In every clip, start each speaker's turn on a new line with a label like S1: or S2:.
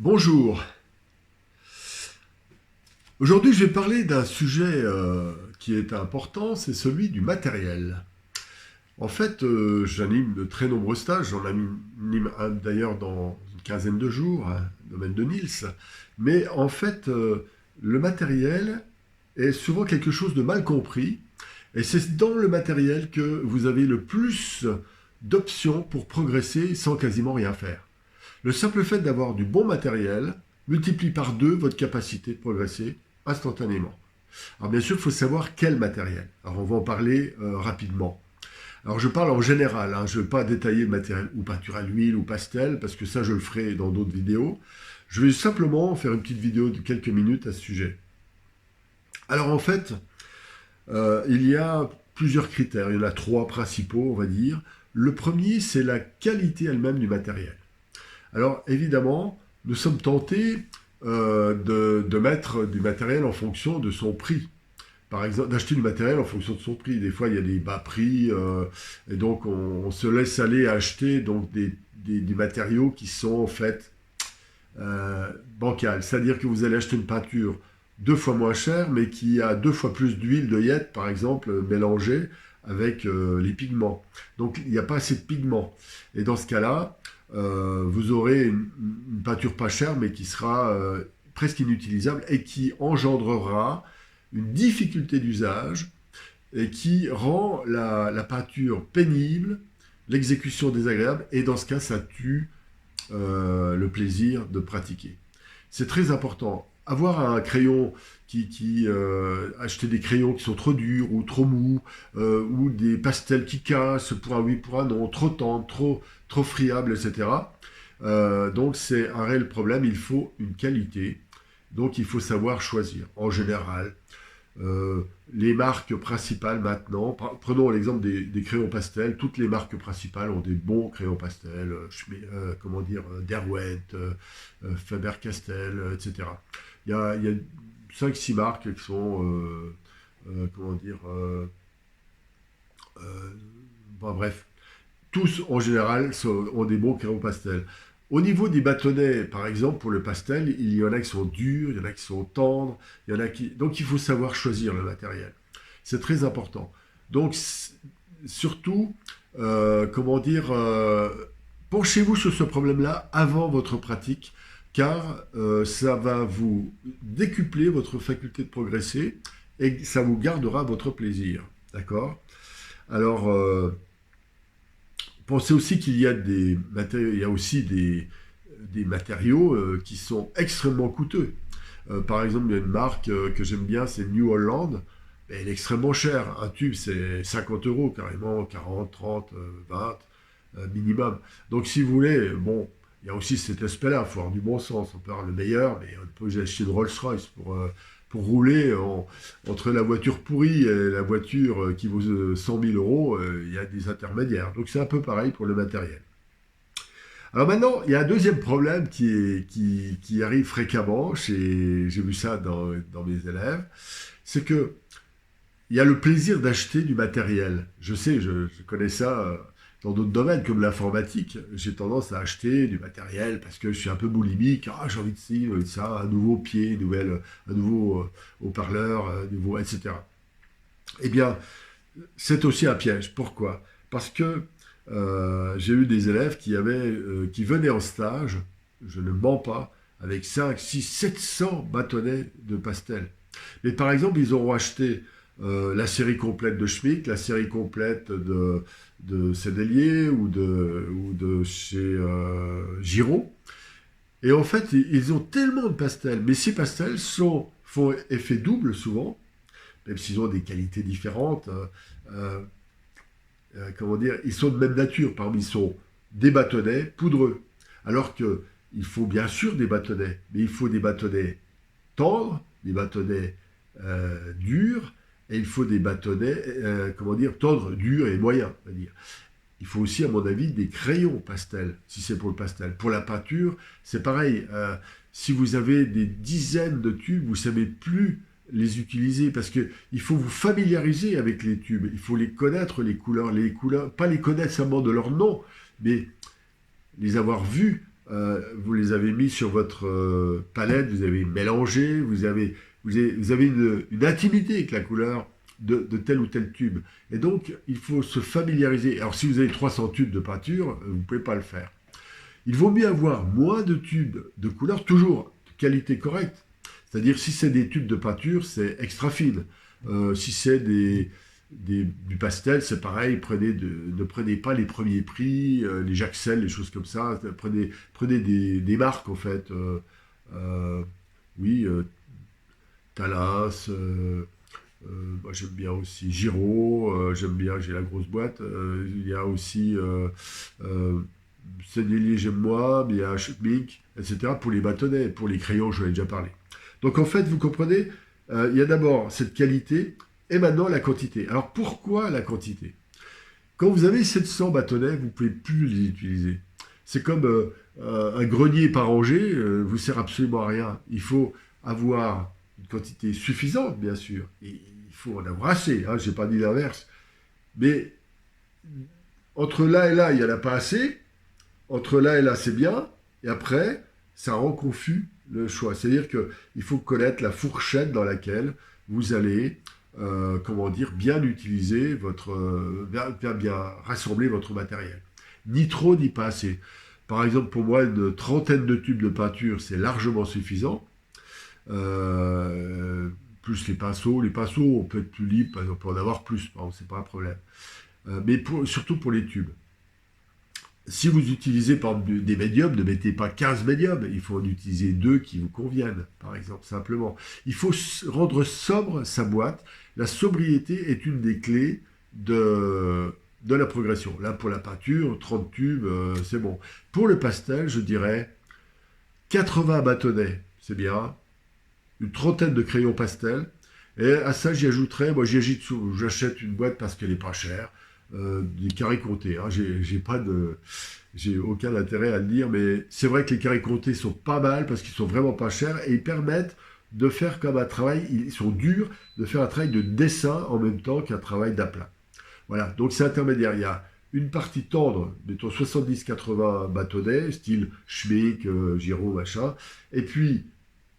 S1: Bonjour. Aujourd'hui, je vais parler d'un sujet qui est important, c'est celui du matériel. En fait, j'anime de très nombreux stages, j'en anime un d'ailleurs dans une quinzaine de jours, domaine de Niels. Mais en fait, le matériel est souvent quelque chose de mal compris, et c'est dans le matériel que vous avez le plus d'options pour progresser sans quasiment rien faire. Le simple fait d'avoir du bon matériel multiplie par deux votre capacité de progresser instantanément. Alors bien sûr, il faut savoir quel matériel. Alors on va en parler rapidement. Alors je parle en général, hein, je ne vais pas détailler le matériel ou peinture à l'huile ou pastel, parce que ça je le ferai dans d'autres vidéos. Je vais simplement faire une petite vidéo de quelques minutes à ce sujet. Alors en fait, il y a plusieurs critères, il y en a trois principaux on va dire. Le premier, c'est la qualité elle-même du matériel. Alors évidemment, nous sommes tentés de mettre du matériel en fonction de son prix. Par exemple, d'acheter du matériel en fonction de son prix. Des fois, il y a des bas prix, et donc on se laisse aller à acheter donc des matériaux qui sont en fait bancals. C'est-à-dire que vous allez acheter une peinture deux fois moins chère, mais qui a deux fois plus d'huile d'œillette, par exemple, mélangée avec les pigments. Donc, il n'y a pas assez de pigments. Et dans ce cas-là, vous aurez une peinture pas chère, mais qui sera presque inutilisable et qui engendrera une difficulté d'usage et qui rend la peinture pénible, l'exécution désagréable, et dans ce cas, ça tue le plaisir de pratiquer. C'est très important. Avoir un crayon acheter des crayons qui sont trop durs ou trop mous, ou des pastels qui cassent pour un oui, pour un non, trop tendres, trop friables, etc. Donc c'est un réel problème, il faut une qualité, donc il faut savoir choisir. En général, les marques principales maintenant, prenons l'exemple des crayons pastels, toutes les marques principales ont des bons crayons pastels, comment dire, Derwent, Faber-Castell, etc. Il y a 5-6 marques qui sont, comment dire, bon, bref, tous en général ont des bons crayons pastels. Au niveau des bâtonnets, par exemple, pour le pastel, il y en a qui sont durs, il y en a qui sont tendres, il y en a qui... Donc il faut savoir choisir le matériel. C'est très important. Donc surtout, comment dire, penchez-vous sur ce problème-là avant votre pratique, car ça va vous décupler votre faculté de progresser et ça vous gardera votre plaisir. D'accord? Alors, pensez aussi qu'il y a des matériaux, il y a aussi des matériaux qui sont extrêmement coûteux. Par exemple, il y a une marque que j'aime bien, c'est New Holland. Mais elle est extrêmement chère. Un tube, c'est 50 euros carrément, 40, 30, 20 minimum. Donc, si vous voulez, bon, il y a aussi cet aspect-là, il faut avoir du bon sens. On peut avoir le meilleur, mais on peut acheter une Rolls-Royce pour rouler entre la voiture pourrie et la voiture qui vaut 100 000 euros. Il y a des intermédiaires. Donc, c'est un peu pareil pour le matériel. Alors maintenant, il y a un deuxième problème qui arrive fréquemment, j'ai vu ça dans mes élèves, c'est que il y a le plaisir d'acheter du matériel. Je sais, je connais ça dans d'autres domaines comme l'informatique. J'ai tendance à acheter du matériel parce que je suis un peu boulimique. Ah, j'ai envie de ci, j'ai envie de ça, un nouveau pied, un nouveau haut-parleur, etc. Eh bien, c'est aussi un piège. Pourquoi? Parce que j'ai eu des élèves qui venaient en stage, je ne mens pas, avec 5, 6, 700 bâtonnets de pastel. Mais par exemple, ils auront acheté la série complète de Schmitt, la série complète de Cédelier ou de chez Giraud. Et en fait, ils ont tellement de pastels, mais ces pastels font effet double souvent, même s'ils ont des qualités différentes. Euh, comment dire, ils sont de même nature. Par exemple, ils sont des bâtonnets poudreux. Alors que il faut bien sûr des bâtonnets, mais il faut des bâtonnets tendres, des bâtonnets durs, et il faut des bâtonnets, comment dire, tendres, durs et moyens. C'est-à-dire. Il faut aussi, à mon avis, des crayons pastel, si c'est pour le pastel. Pour la peinture, c'est pareil. Si vous avez des dizaines de tubes, vous ne savez plus les utiliser parce qu'il faut vous familiariser avec les tubes. Il faut les connaître, les couleurs, pas les connaître seulement de leur nom, mais les avoir vus vous les avez mis sur votre palette, vous avez mélangé, vous avez une intimité avec la couleur de tel ou tel tube. Et donc, il faut se familiariser. Alors, si vous avez 300 tubes de peinture, vous ne pouvez pas le faire. Il vaut mieux avoir moins de tubes de couleur, toujours de qualité correcte. C'est-à-dire, si c'est des tubes de peinture, c'est extra fine. Si c'est du pastel, c'est pareil, ne prenez pas les premiers prix, les Jaxel, les choses comme ça. Prenez des marques, en fait. Oui, Talas, moi j'aime bien aussi Giraud, j'aime bien, j'ai la grosse boîte. Il y a aussi Sennelier, j'aime moi, mais il y a Schmick, etc. Pour les bâtonnets, pour les crayons, je l'ai déjà parlé. Donc en fait, vous comprenez, il y a d'abord cette qualité et maintenant la quantité. Alors pourquoi la quantité? Quand vous avez 700 bâtonnets, vous ne pouvez plus les utiliser. C'est comme un grenier pas rangé, vous sert absolument à rien. Il faut avoir une quantité suffisante, bien sûr. Et il faut en avoir assez, hein, je n'ai pas dit l'inverse. Mais entre là et là, il n'y en a pas assez. Entre là et là, c'est bien. Et après, ça rend confus le choix. C'est-à-dire qu'il faut connaître la fourchette dans laquelle vous allez, comment dire, bien utiliser bien rassembler votre matériel. Ni trop, ni pas assez. Par exemple, pour moi, une trentaine de tubes de peinture, c'est largement suffisant. Plus les pinceaux. Les pinceaux, on peut être plus libre, par exemple, on peut en avoir plus, c'est pas un problème. Mais surtout pour les tubes. Si vous utilisez par exemple des médiums, ne mettez pas 15 médiums, il faut en utiliser 2 qui vous conviennent, par exemple, simplement. Il faut rendre sobre sa boîte. La sobriété est une des clés de la progression. Là, pour la peinture, 30 tubes, c'est bon. Pour le pastel, je dirais 80 bâtonnets, c'est bien. Une trentaine de crayons pastel. Et à ça, j'y ajouterais, moi j'achète une boîte parce qu'elle n'est pas chère. Des carrés comptés. Hein. J'ai aucun intérêt à le dire, mais c'est vrai que les carrés comptés sont pas mal parce qu'ils sont vraiment pas chers et ils permettent de faire comme un travail, ils sont durs, de faire un travail de dessin en même temps qu'un travail d'aplat. Voilà, donc c'est intermédiaire. Il y a une partie tendre, mettons 70-80 bâtonnets, style Schmick, Giraud, machin, et puis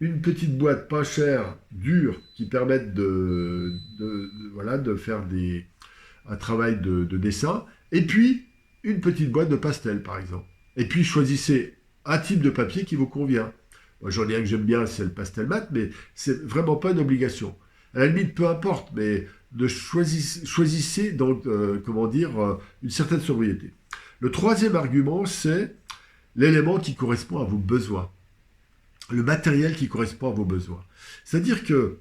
S1: une petite boîte pas chère, dure, qui permettent de faire un travail de dessin, et puis une petite boîte de pastel, par exemple. Et puis choisissez un type de papier qui vous convient. Moi, j'en ai un que j'aime bien, c'est le pastel mat, mais c'est vraiment pas une obligation. À la limite, peu importe, mais choisissez donc, une certaine sobriété. Le troisième argument, c'est l'élément qui correspond à vos besoins. Le matériel qui correspond à vos besoins. C'est-à-dire que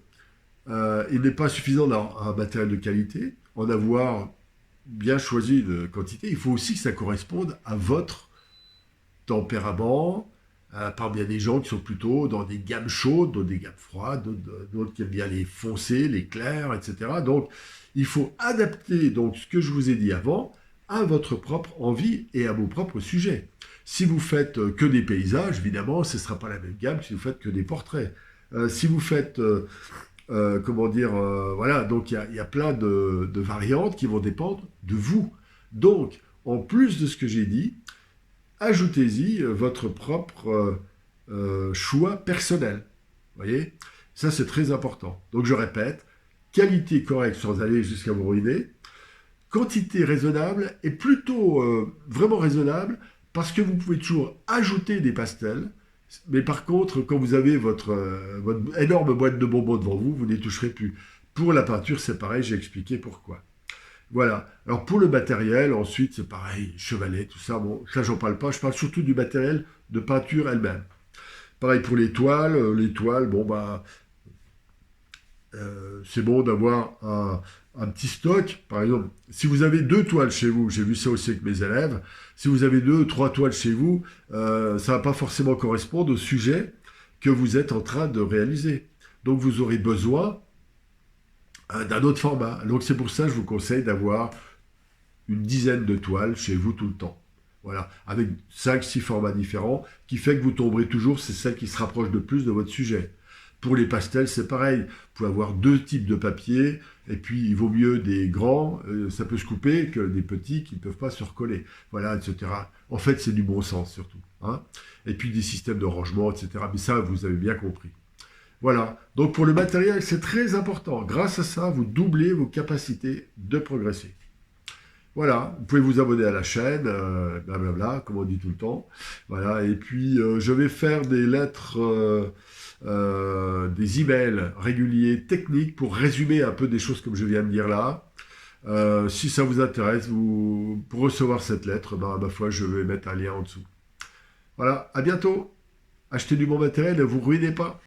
S1: il n'est pas suffisant d'avoir un matériel de qualité, en avoir bien choisi de quantité, il faut aussi que ça corresponde à votre tempérament. Parmi il y a des gens qui sont plutôt dans des gammes chaudes, dans des gammes froides, d'autres qui aiment bien les foncés, les clairs, etc. Donc, il faut adapter donc ce que je vous ai dit avant à votre propre envie et à vos propres sujets. Si vous faites que des paysages, évidemment, ce ne sera pas la même gamme que si vous faites que des portraits. Si vous faites voilà, donc il y a plein de variantes qui vont dépendre de vous. Donc, en plus de ce que j'ai dit, ajoutez-y votre propre choix personnel. Vous voyez? Ça, c'est très important. Donc, je répète, qualité correcte sans aller jusqu'à vous ruiner, quantité raisonnable et plutôt vraiment raisonnable parce que vous pouvez toujours ajouter des pastels. Mais par contre, quand vous avez votre énorme boîte de bonbons devant vous, vous n'y toucherez plus. Pour la peinture, c'est pareil, j'ai expliqué pourquoi. Voilà. Alors pour le matériel, ensuite, c'est pareil, chevalet, tout ça, bon, ça j'en parle pas, je parle surtout du matériel de peinture elle-même. Pareil pour les toiles, bon bah, c'est bon d'avoir un petit stock. Par exemple, si vous avez 2 toiles chez vous, j'ai vu ça aussi avec mes élèves, si vous avez 2 ou 3 toiles chez vous, ça ne va pas forcément correspondre au sujet que vous êtes en train de réaliser. Donc vous aurez besoin d'un autre format. Donc c'est pour ça que je vous conseille d'avoir une dizaine de toiles chez vous tout le temps. Voilà, avec 5-6 formats différents, qui fait que vous tomberez toujours, c'est celle qui se rapproche de plus de votre sujet. Pour les pastels, c'est pareil. Vous pouvez avoir deux types de papier, et puis il vaut mieux des grands, ça peut se couper, que des petits qui ne peuvent pas se recoller. Voilà, etc. En fait, c'est du bon sens surtout, hein. Et puis des systèmes de rangement, etc. Mais ça, vous avez bien compris. Voilà. Donc pour le matériel, c'est très important. Grâce à ça, vous doublez vos capacités de progresser. Voilà, vous pouvez vous abonner à la chaîne, blablabla, comme on dit tout le temps. Voilà, et puis je vais faire des lettres, des emails réguliers techniques pour résumer un peu des choses comme je viens de dire là. Si ça vous intéresse, pour recevoir cette lettre, ben, ma foi, je vais mettre un lien en dessous. Voilà, à bientôt. Achetez du bon matériel, ne vous ruinez pas.